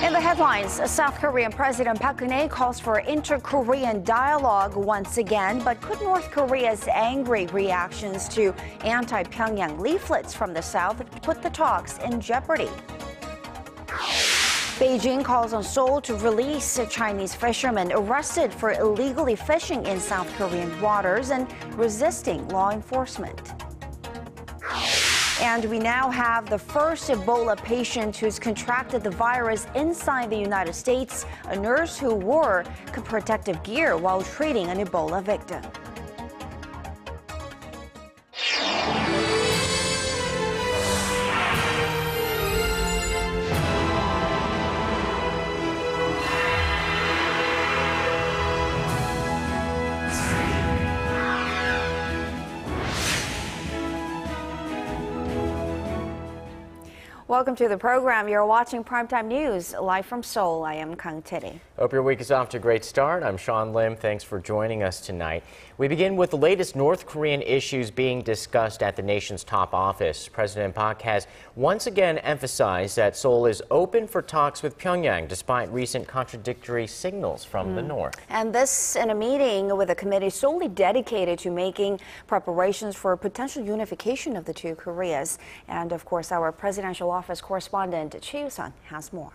In the headlines, South Korean President Park Geun-hye calls for inter-Korean dialogue once again, but could North Korea's angry reactions to anti-Pyongyang leaflets from the South put the talks in jeopardy? Beijing calls on Seoul to release Chinese fishermen arrested for illegally fishing in South Korean waters and resisting law enforcement. And we now have the first Ebola patient who's contracted the virus inside the United States, a nurse who wore protective gear while treating an Ebola victim. Welcome to the program. You're watching Primetime News live from Seoul. I am Kang. Hope your week is off to a great start. I'm Sean Lim. Thanks for joining us tonight. We begin with the latest North Korean issues being discussed at the nation's top office. President Park has once again emphasized that Seoul is open for talks with Pyongyang despite recent contradictory signals from the north. And this in a meeting with a committee solely dedicated to making preparations for potential unification of the two Koreas. And of course, our presidential office correspondent Choi You-sun has more.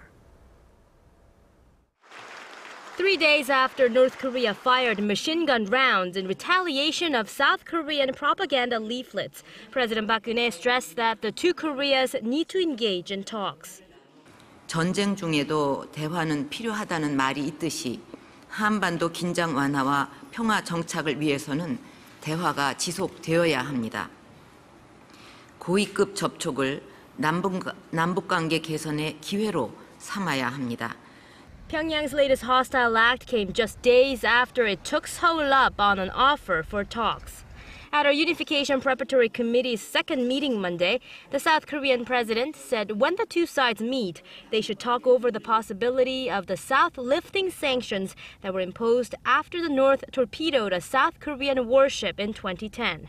3 days after North Korea fired machine gun rounds in retaliation of South Korean propaganda leaflets, President Park Geun-hye stressed that the two Koreas need to engage in talks. 전쟁 중에도 대화는 필요하다는 말이 있듯이 한반도 긴장 완화와 평화 정착을 위해서는 대화가 지속되어야 합니다. 고위급 접촉을 남북 관계 개선의 기회로 삼아야 합니다. Pyongyang's latest hostile act came just days after it took Seoul up on an offer for talks. At our Unification Preparatory Committee's second meeting Monday, the South Korean president said when the two sides meet, they should talk over the possibility of the South lifting sanctions that were imposed after the North torpedoed a South Korean warship in 2010.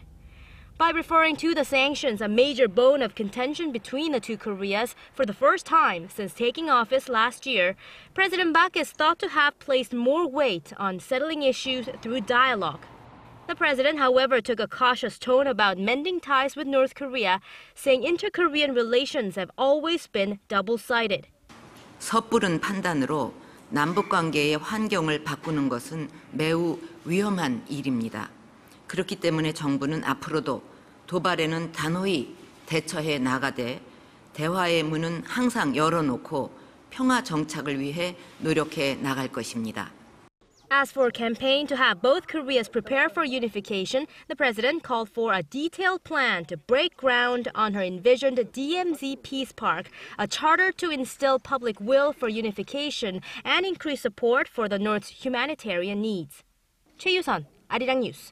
By referring to the sanctions, a major bone of contention between the two Koreas for the first time since taking office last year, President Park is thought to have placed more weight on settling issues through dialogue. The president, however, took a cautious tone about mending ties with North Korea, saying inter-Korean relations have always been double-sided. 섣부른 판단으로 남북 관계의 환경을 바꾸는 것은 매우 위험한 일입니다. 그렇기 때문에 정부는 앞으로도 도발에는 단호히 대처해 나가되 대화의 문은 항상 열어놓고 평화 정착을 위해 노력해 나갈 것입니다. As for a campaign to have both Koreas prepare for unification, the president called for a detailed plan to break ground on her envisioned DMZ Peace Park, a charter to instill public will for unification and increase support for the North's humanitarian needs. Choi You-sun, Arirang News.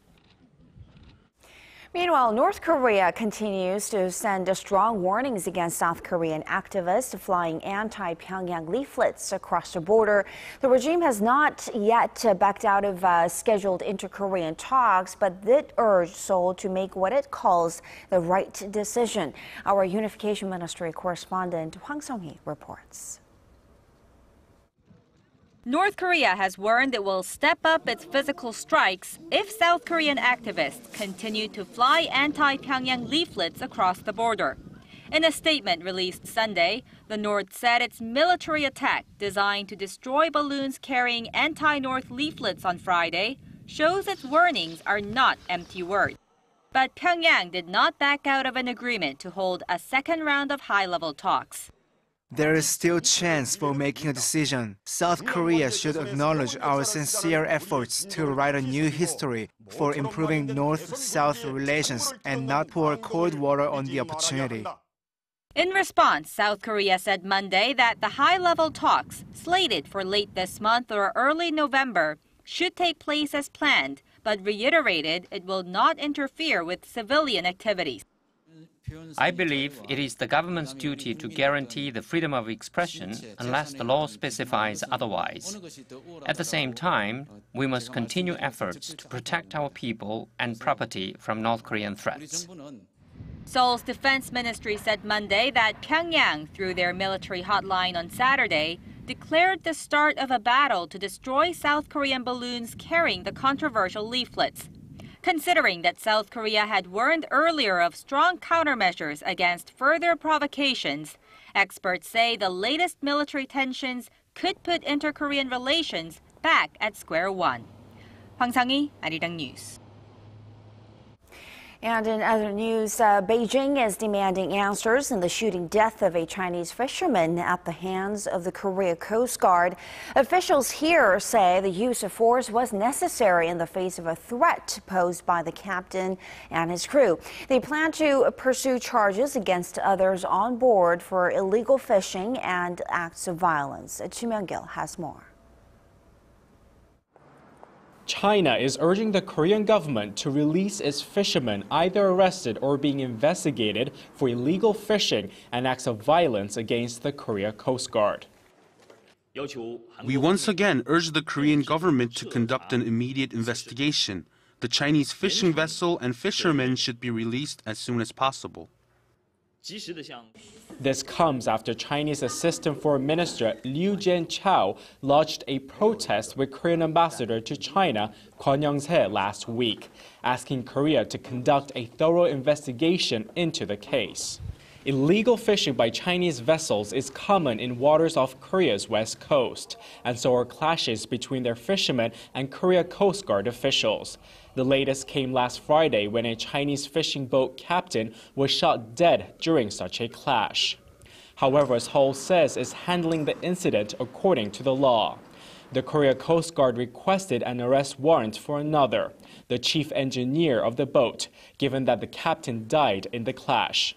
Meanwhile, North Korea continues to send strong warnings against South Korean activists flying anti-Pyongyang leaflets across the border. The regime has not yet backed out of scheduled inter-Korean talks, but did urge Seoul to make what it calls the right decision. Our Unification Ministry correspondent Hwang Sung-hee reports. North Korea has warned it will step up its physical strikes if South Korean activists continue to fly anti-Pyongyang leaflets across the border. In a statement released Sunday, the North said its military attack designed to destroy balloons carrying anti-North leaflets on Friday shows its warnings are not empty words. But Pyongyang did not back out of an agreement to hold a second round of high-level talks. There is still chance for making a decision. South Korea should acknowledge our sincere efforts to write a new history for improving North-South relations and not pour cold water on the opportunity. In response, South Korea said Monday that the high-level talks, slated for late this month or early November, should take place as planned, but reiterated it will not interfere with civilian activities. I believe it is the government's duty to guarantee the freedom of expression unless the law specifies otherwise. At the same time, we must continue efforts to protect our people and property from North Korean threats. Seoul's defense ministry said Monday that Pyongyang, through their military hotline on Saturday, declared the start of a battle to destroy South Korean balloons carrying the controversial leaflets. Considering that South Korea had warned earlier of strong countermeasures against further provocations, experts say the latest military tensions could put inter-Korean relations back at square one. Hwang Sang-hee, Arirang News. And in other news, Beijing is demanding answers in the shooting death of a Chinese fisherman at the hands of the Korea Coast Guard. Officials here say the use of force was necessary in the face of a threat posed by the captain and his crew. They plan to pursue charges against others on board for illegal fishing and acts of violence. Choi You-sun has more. China is urging the Korean government to release its fishermen either arrested or being investigated for illegal fishing and acts of violence against the Korea Coast Guard. We once again urge the Korean government to conduct an immediate investigation. The Chinese fishing vessel and fishermen should be released as soon as possible. This comes after Chinese Assistant Foreign Minister Liu Jianchao lodged a protest with Korean ambassador to China, Park Geun-hye, last week, asking Korea to conduct a thorough investigation into the case. Illegal fishing by Chinese vessels is common in waters off Korea's west coast, and so are clashes between their fishermen and Korea Coast Guard officials. The latest came last Friday when a Chinese fishing boat captain was shot dead during such a clash. However, Seoul says it's handling the incident according to the law. The Korea Coast Guard requested an arrest warrant for another, the chief engineer of the boat, given that the captain died in the clash.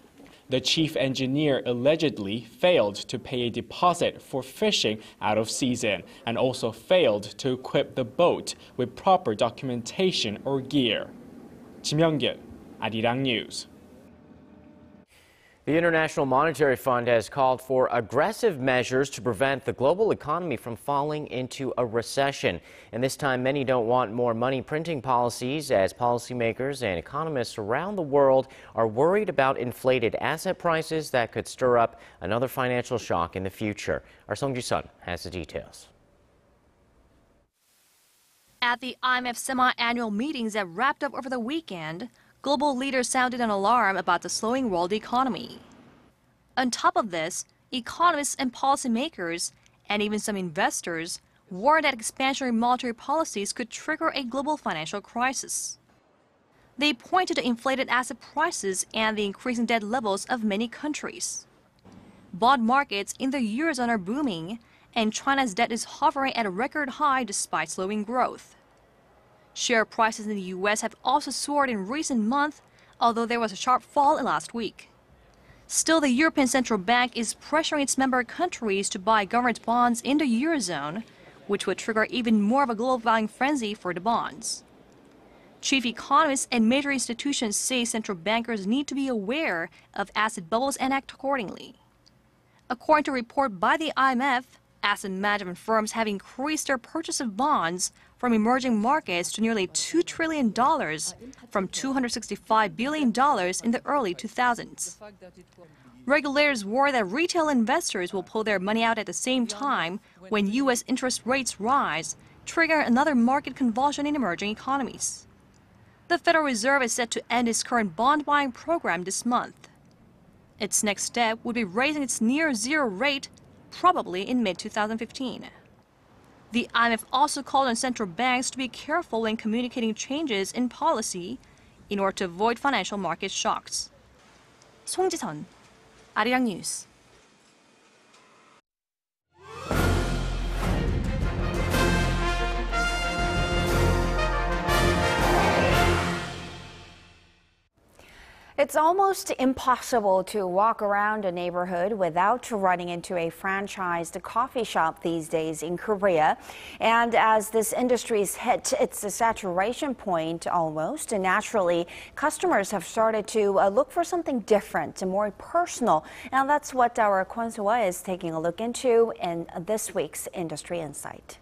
The chief engineer allegedly failed to pay a deposit for fishing out of season and also failed to equip the boat with proper documentation or gear. Kim Young-gil, Arirang News. The International Monetary Fund has called for aggressive measures to prevent the global economy from falling into a recession. And this time, many don't want more money printing policies, as policymakers and economists around the world are worried about inflated asset prices that could stir up another financial shock in the future. Our Choi You-sun has the details. At the IMF semi-annual meetings that wrapped up over the weekend, global leaders sounded an alarm about the slowing world economy. On top of this, economists and policymakers, and even some investors, warned that expansionary monetary policies could trigger a global financial crisis. They pointed to inflated asset prices and the increasing debt levels of many countries. Bond markets in the Eurozone are booming, and China's debt is hovering at a record high despite slowing growth. Share prices in the U.S. have also soared in recent months, although there was a sharp fall last week. Still, the European Central Bank is pressuring its member countries to buy government bonds in the Eurozone, which would trigger even more of a global buying frenzy for the bonds. Chief economists and major institutions say central bankers need to be aware of asset bubbles and act accordingly. According to a report by the IMF, asset management firms have increased their purchase of bonds from emerging markets to nearly $2 trillion from $265 billion in the early 2000s. Regulators worry that retail investors will pull their money out at the same time when U.S. interest rates rise, triggering another market convulsion in emerging economies. The Federal Reserve is set to end its current bond buying program this month. Its next step would be raising its near-zero rate, probably in mid-2015. The IMF also called on central banks to be careful when communicating changes in policy in order to avoid financial market shocks. Song Ji-sun, Arirang News. It's almost impossible to walk around a neighborhood without running into a franchised coffee shop these days in Korea. And as this industry's hit its saturation point almost, and naturally, customers have started to look for something different and more personal. And that's what our Kwon So-hwa is taking a look into in this week's Industry Insight.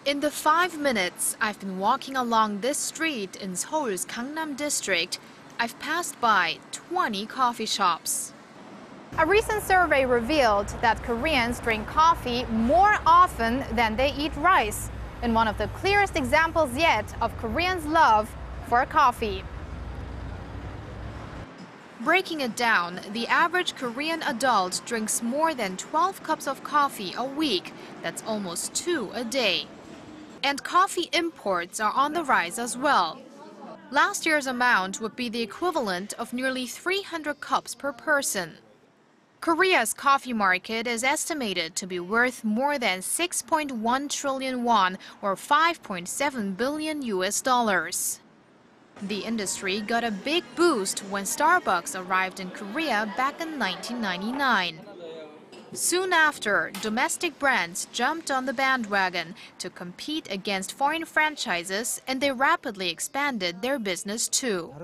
In the 5 minutes I've been walking along this street in Seoul's Gangnam district, I've passed by 20 coffee shops. A recent survey revealed that Koreans drink coffee more often than they eat rice, in one of the clearest examples yet of Koreans' love for coffee. Breaking it down, the average Korean adult drinks more than 12 cups of coffee a week. That's almost 2 a day. And coffee imports are on the rise as well. Last year's amount would be the equivalent of nearly 300 cups per person. Korea's coffee market is estimated to be worth more than 6.1 trillion won or 5.7 billion US dollars. The industry got a big boost when Starbucks arrived in Korea back in 1999. Soon after, domestic brands jumped on the bandwagon to compete against foreign franchises, and they rapidly expanded their business too.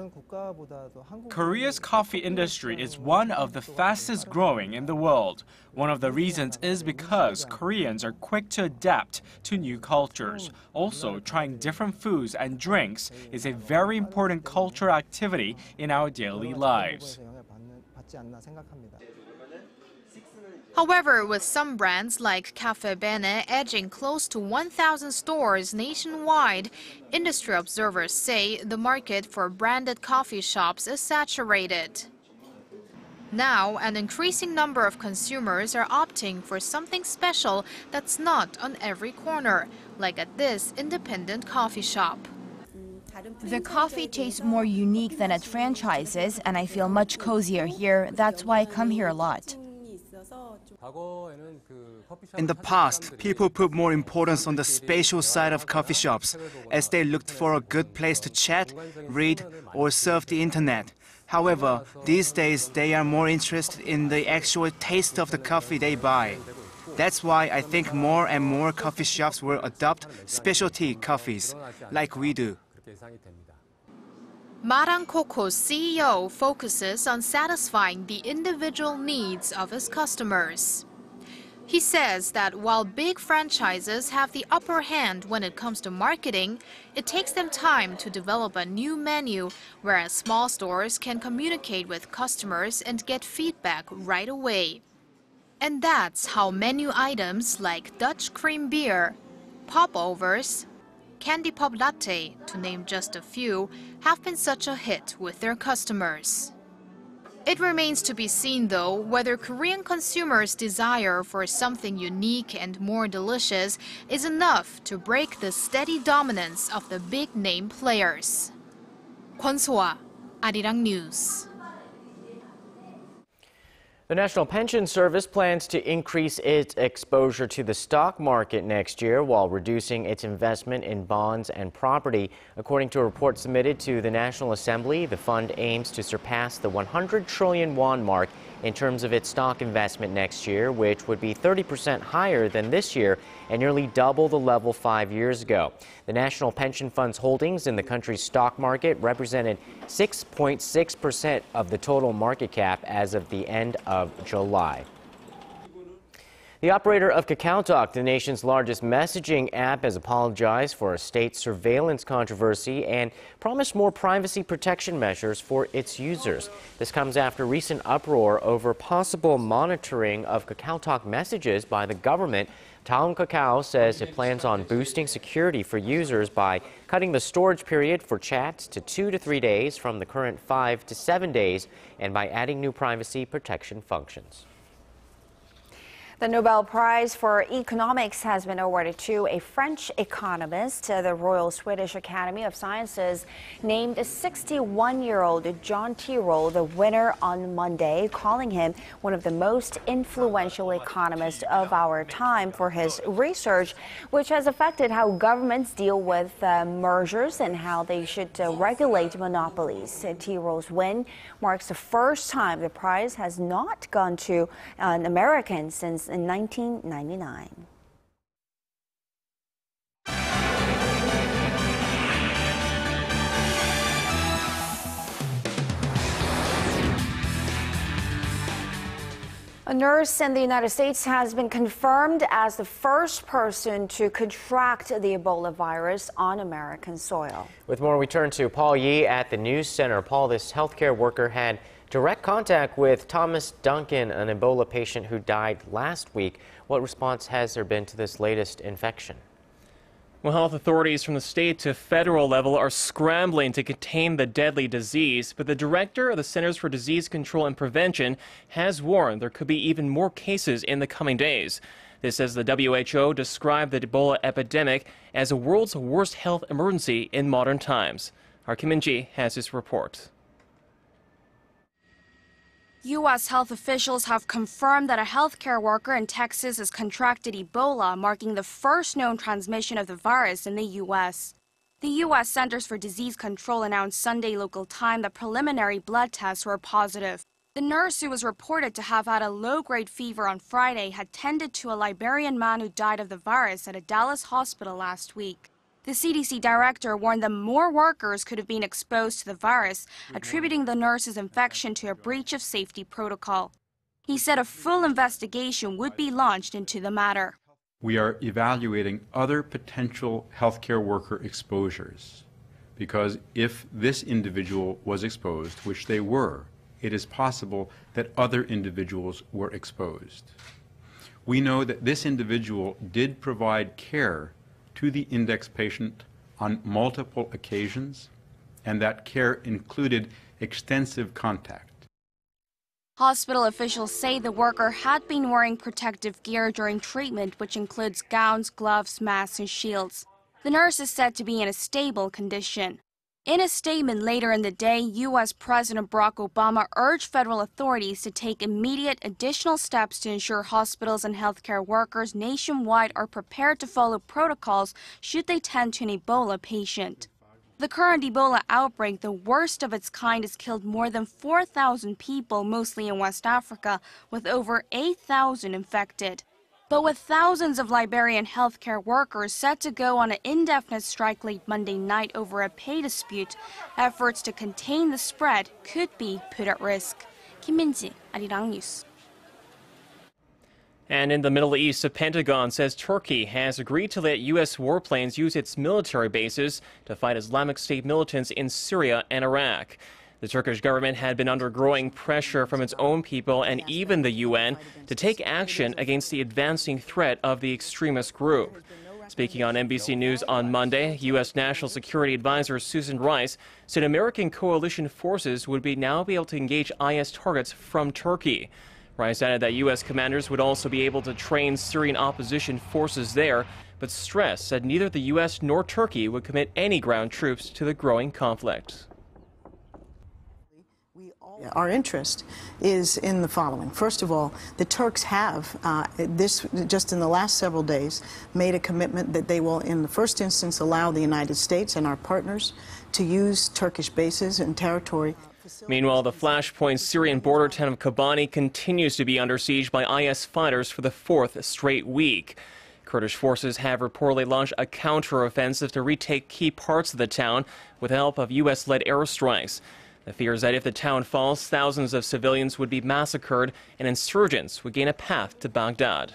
Korea's coffee industry is one of the fastest growing in the world. One of the reasons is because Koreans are quick to adapt to new cultures. Also, trying different foods and drinks is a very important cultural activity in our daily lives. However, with some brands like Cafe Bene edging close to 1,000 stores nationwide, industry observers say the market for branded coffee shops is saturated. Now, an increasing number of consumers are opting for something special that's not on every corner, like at this independent coffee shop. The coffee tastes more unique than at franchises, and I feel much cozier here. That's why I come here a lot. In the past, people put more importance on the spatial side of coffee shops, as they looked for a good place to chat, read, or surf the internet. However, these days they are more interested in the actual taste of the coffee they buy. That's why I think more and more coffee shops will adopt specialty coffees, like we do. Marang Coco's CEO focuses on satisfying the individual needs of his customers. He says that while big franchises have the upper hand when it comes to marketing, it takes them time to develop a new menu, whereas small stores can communicate with customers and get feedback right away. And that's how menu items like Dutch cream beer, popovers, Candy Pop Latte, to name just a few, have been such a hit with their customers. It remains to be seen, though, whether Korean consumers' desire for something unique and more delicious is enough to break the steady dominance of the big-name players. Kwon So-ah, Arirang News. The National Pension Service plans to increase its exposure to the stock market next year while reducing its investment in bonds and property. According to a report submitted to the National Assembly, the fund aims to surpass the 100 trillion won mark in terms of its stock investment next year, which would be 30% higher than this year and nearly double the level 5 years ago. The National Pension Fund's holdings in the country's stock market represented 6.6% of the total market cap as of the end of July. The operator of KakaoTalk, the nation's largest messaging app, has apologized for a state surveillance controversy and promised more privacy protection measures for its users. This comes after recent uproar over possible monitoring of KakaoTalk messages by the government. Daum Kakao says it plans on boosting security for users by cutting the storage period for chats to 2 to 3 days from the current 5 to 7 days, and by adding new privacy protection functions. The Nobel Prize for Economics has been awarded to a French economist. The Royal Swedish Academy of Sciences named 61-year-old John Tyrrell the winner on Monday, calling him one of the most influential economists of our time for his research, which has affected how governments deal with mergers and how they should regulate monopolies. Tyrrell's win marks the first time the prize has not gone to an American since in 1999. A nurse in the United States has been confirmed as the first person to contract the Ebola virus on American soil. With more, we turn to Paul Yi at the News Center. Paul, this healthcare worker had direct contact with Thomas Duncan, an Ebola patient who died last week. What response has there been to this latest infection? Well, health authorities from the state to federal level are scrambling to contain the deadly disease, but the director of the Centers for Disease Control and Prevention has warned there could be even more cases in the coming days. This as the WHO described the Ebola epidemic as the world's worst health emergency in modern times. Our Kim In-ji has this report. U.S. health officials have confirmed that a healthcare worker in Texas has contracted Ebola, marking the first known transmission of the virus in the U.S. The U.S. Centers for Disease Control announced Sunday local time that preliminary blood tests were positive. The nurse, who was reported to have had a low-grade fever on Friday, had tended to a Liberian man who died of the virus at a Dallas hospital last week. The CDC director warned that more workers could have been exposed to the virus, attributing the nurse's infection to a breach of safety protocol. He said a full investigation would be launched into the matter. We are evaluating other potential healthcare worker exposures, because if this individual was exposed, which they were, it is possible that other individuals were exposed. We know that this individual did provide care to the index patient on multiple occasions, and that care included extensive contact. Hospital officials say the worker had been wearing protective gear during treatment, which includes gowns, gloves, masks, and shields. The nurse is said to be in a stable condition. In a statement later in the day, U.S. President Barack Obama urged federal authorities to take immediate additional steps to ensure hospitals and healthcare workers nationwide are prepared to follow protocols should they tend to an Ebola patient. The current Ebola outbreak, the worst of its kind, has killed more than 4,000 people, mostly in West Africa, with over 8,000 infected. But with thousands of Liberian healthcare workers set to go on an indefinite strike late Monday night over a pay dispute, efforts to contain the spread could be put at risk. Kim In-ji, Arirang News. And in the Middle East, the Pentagon says Turkey has agreed to let U.S. warplanes use its military bases to fight Islamic State militants in Syria and Iraq. The Turkish government had been under growing pressure from its own people and even the UN to take action against the advancing threat of the extremist group. Speaking on NBC News on Monday, U.S. National Security Advisor Susan Rice said American coalition forces would now be able to engage IS targets from Turkey. Rice added that U.S. commanders would also be able to train Syrian opposition forces there, but stressed that neither the U.S. nor Turkey would commit any ground troops to the growing conflict. Our interest is in the following. First of all, the Turks have, just in the last several days, made a commitment that they will, in the first instance, allow the United States and our partners to use Turkish bases and territory. Meanwhile, the flashpoint Syrian border town of Kobani continues to be under siege by IS fighters for the fourth straight week. Kurdish forces have reportedly launched a counteroffensive to retake key parts of the town with the help of U.S.-led airstrikes. The fear is that if the town falls, thousands of civilians would be massacred and insurgents would gain a path to Baghdad.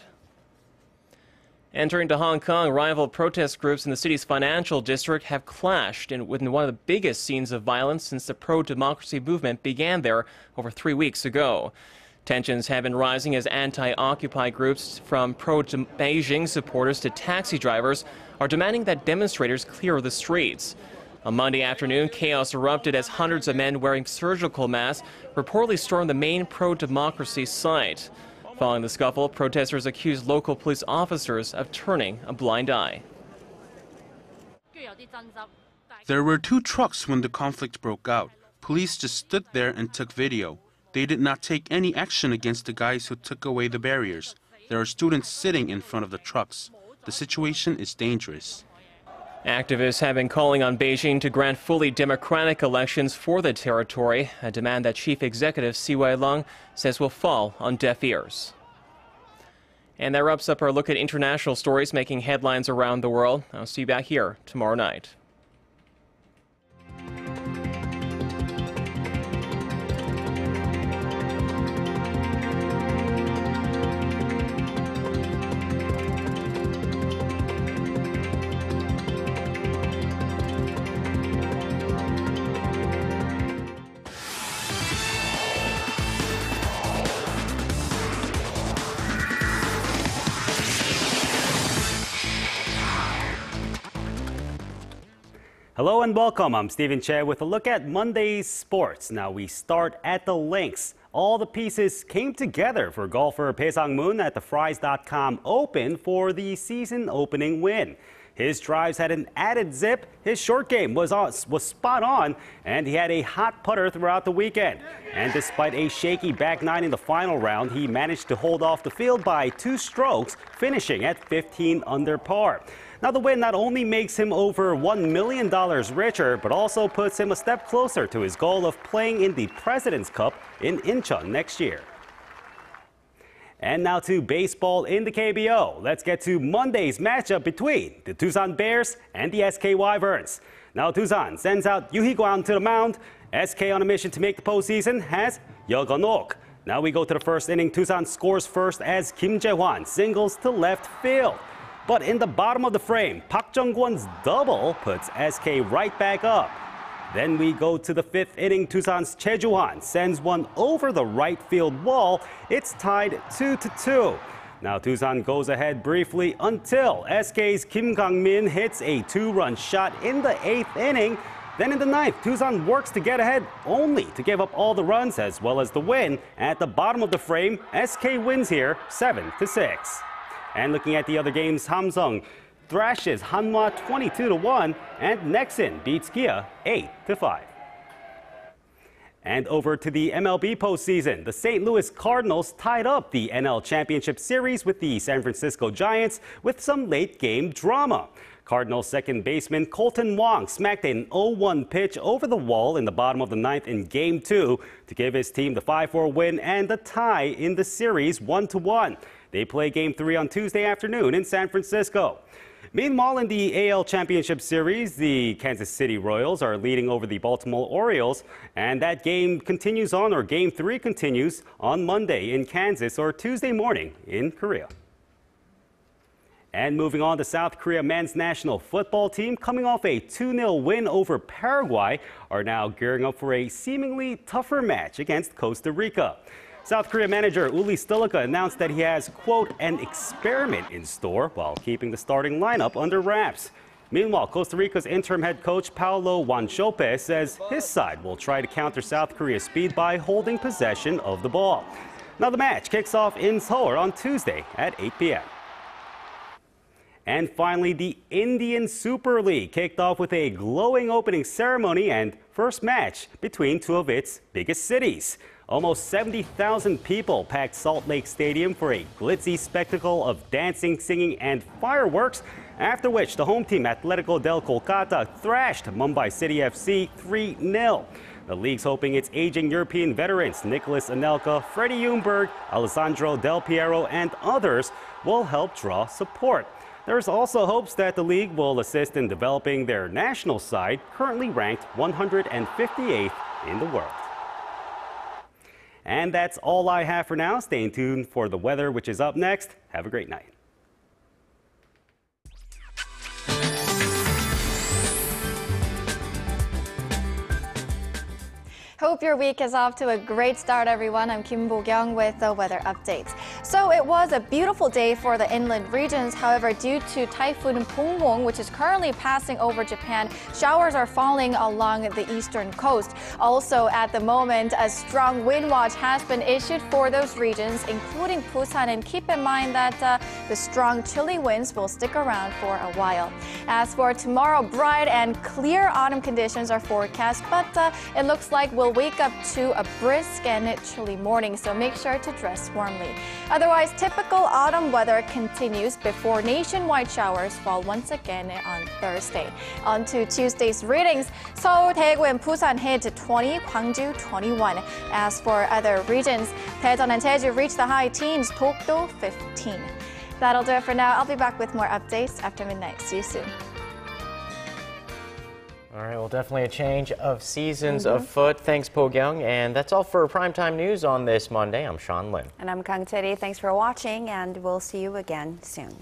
Entering to Hong Kong, rival protest groups in the city's financial district have clashed in one of the biggest scenes of violence since the pro-democracy movement began there over 3 weeks ago. Tensions have been rising as anti-Occupy groups, from pro-Beijing supporters to taxi drivers, are demanding that demonstrators clear the streets. On Monday afternoon, chaos erupted as hundreds of men wearing surgical masks reportedly stormed the main pro-democracy site. Following the scuffle, protesters accused local police officers of turning a blind eye. There were 2 trucks when the conflict broke out. Police just stood there and took video. They did not take any action against the guys who took away the barriers. There are students sitting in front of the trucks. The situation is dangerous. Activists have been calling on Beijing to grant fully democratic elections for the territory, a demand that Chief Executive CY Leung says will fall on deaf ears. And that wraps up our look at international stories making headlines around the world. I'll see you back here tomorrow night. Hello and welcome. I'm Stephen Che with a look at Monday's sports. Now we start at the links. All the pieces came together for golfer Bae Sang-moon at the Fries.com Open for the season opening win. His drives had an added zip, his short game was spot on, and he had a hot putter throughout the weekend. And despite a shaky back nine in the final round, he managed to hold off the field by 2 strokes, finishing at 15 under par. Now the win not only makes him over $1 million richer, but also puts him a step closer to his goal of playing in the President's Cup in Incheon next year. And now to baseball in the KBO. Let's get to Monday's matchup between the Tusan Bears and the SK Wyverns. Now Tusan sends out Yoo Hee-kwan to the mound. SK on a mission to make the postseason has Yeo Gun-ok. Now we go to the first inning. Tusan scores first as Kim Jae-hwan singles to left field. But in the bottom of the frame, Park Jung-kwon's double puts SK right back up. Then we go to the 5th inning. Tusan's Choi You-sun sends one over the right field wall. It's tied 2-2. Now Tusan goes ahead briefly until SK's Kim Kang-min hits a 2-run shot in the 8th inning. Then in the 9th, Tusan works to get ahead only to give up all the runs as well as the win. At the bottom of the frame, SK wins here 7-6. And looking at the other games, Samsung thrashes Hanwha 22-1, and Nexon beats Kia 8-5. And over to the MLB postseason, the St. Louis Cardinals tied up the NL Championship Series with the San Francisco Giants with some late-game drama. Cardinals second baseman Colton Wong smacked an 0-1 pitch over the wall in the bottom of the 9th in Game 2 to give his team the 5-4 win and the tie in the series 1-1. They play Game 3 on Tuesday afternoon in San Francisco. Meanwhile, in the AL Championship Series, the Kansas City Royals are leading over the Baltimore Orioles, and that game continues on, or Game 3 continues on Monday in Kansas or Tuesday morning in Korea. And moving on, the South Korea men's national football team, coming off a 2-0 win over Paraguay, are now gearing up for a seemingly tougher match against Costa Rica. South Korea manager Uli Stilica announced that he has, quote, an experiment in store while keeping the starting lineup under wraps. Meanwhile, Costa Rica's interim head coach Paulo Wanchope says his side will try to counter South Korea's speed by holding possession of the ball. Now the match kicks off in Seoul on Tuesday at 8 p.m. And finally, the Indian Super League kicked off with a glowing opening ceremony and first match between two of its biggest cities. Almost 70,000 people packed Salt Lake Stadium for a glitzy spectacle of dancing, singing, and fireworks, after which the home team Atletico del Kolkata thrashed Mumbai City FC 3-0. The league's hoping its aging European veterans Nicholas Anelka, Freddie Ljungberg, Alessandro Del Piero, and others will help draw support. There's also hopes that the league will assist in developing their national side, currently ranked 158th in the world. And that's all I have for now. Stay tuned for the weather, which is up next. Have a great night. Hope your week is off to a great start, everyone. I'm Kim Bo-kyung with the weather updates. So it was a beautiful day for the inland regions. However, due to Typhoon Pongwon, which is currently passing over Japan, showers are falling along the eastern coast. Also, at the moment, a strong wind watch has been issued for those regions, including Busan. And keep in mind that the strong chilly winds will stick around for a while. As for tomorrow, bright and clear autumn conditions are forecast, but it looks like we'll wake up to a brisk and chilly morning, so make sure to dress warmly. Otherwise, typical autumn weather continues before nationwide showers fall once again on Thursday. On to Tuesday's readings. Seoul, Daegu, and Busan hit 20, Gwangju 21. As for other regions, Daejeon and Jeju reach the high teens, Dokdo 15. That'll do it for now. I'll be back with more updates after midnight. See you soon. All right, well, definitely a change of seasons afoot. Thanks, Po-kyung. And that's all for Primetime News on this Monday. I'm Sean Lim. And I'm Kang Chery. Thanks for watching, and we'll see you again soon.